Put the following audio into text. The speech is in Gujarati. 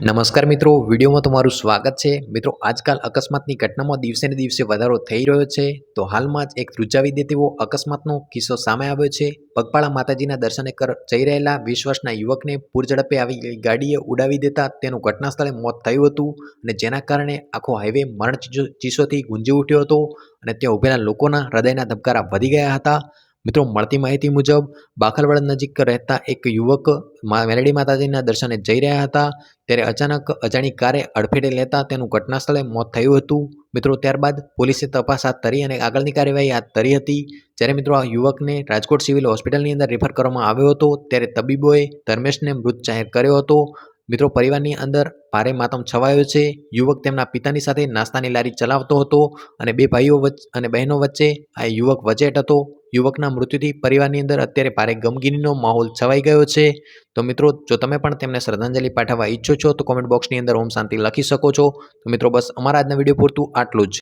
નમસ્કાર મિત્રો, વિડીયોમાં તમારું સ્વાગત છે। મિત્રો, આજકાલ અકસ્માતની ઘટનામાં દિવસે ને દિવસે વધારો થઈ રહ્યો છે। તો હાલમાં જ એક ધ્રુજાવી દે તેવો અકસ્માતનો કિસ્સો સામે આવ્યો છે। પગપાળા માતાજીના દર્શને જઈ રહેલા 20 વર્ષના યુવકને પૂર ઝડપે આવી ગાડીએ ઉડાવી દેતા તેનું ઘટના સ્થળે મોત થયું હતું અને જેના કારણે આખો હાઈવે મરણ ચીસોથી ગુંજી ઉઠ્યો હતો અને ત્યાં ઉભેલા લોકોના હૃદયના ધબકારા વધી ગયા હતા। મિત્રો, મળતી માહિતી મુજબ બાખલવાડ નજીક રહેતા એક યુવક મેલડી માતાજીના દર્શને જઈ રહ્યા હતા ત્યારે અચાનક અજાણી કારે અડફેટે લેતા તેનું ઘટના સ્થળે મોત થયું હતું। મિત્રો, ત્યારબાદ પોલીસે તપાસ હાથ ધરી અને આગળની કાર્યવાહી હાથ ધરી હતી। જ્યારે મિત્રો, આ યુવકને રાજકોટ સિવિલ હોસ્પિટલની અંદર રેફર કરવામાં આવ્યો હતો ત્યારે તબીબોએ ધર્મેશને મૃત જાહેર કર્યો હતો। મિત્રો, પરિવારની અંદર ભારે માતમ છવાયો છે। યુવક તેમના પિતાની સાથે નાસ્તાની લારી ચલાવતો હતો અને બે ભાઈઓ અને બહેનો વચ્ચે આ યુવક વચેટ હતો। યુવકના મૃત્યુથી પરિવારની અંદર અત્યારે ભારે ગમગીનીનો માહોલ છવાઈ ગયો છે। તો મિત્રો, જો તમે પણ તેમને શ્રદ્ધાંજલિ પાઠવવા ઈચ્છો છો તો કોમેન્ટ બોક્સની અંદર ઓમ શાંતિ લખી શકો છો। તો મિત્રો, બસ અમારા આજના વિડીયો પૂરતું આટલું જ।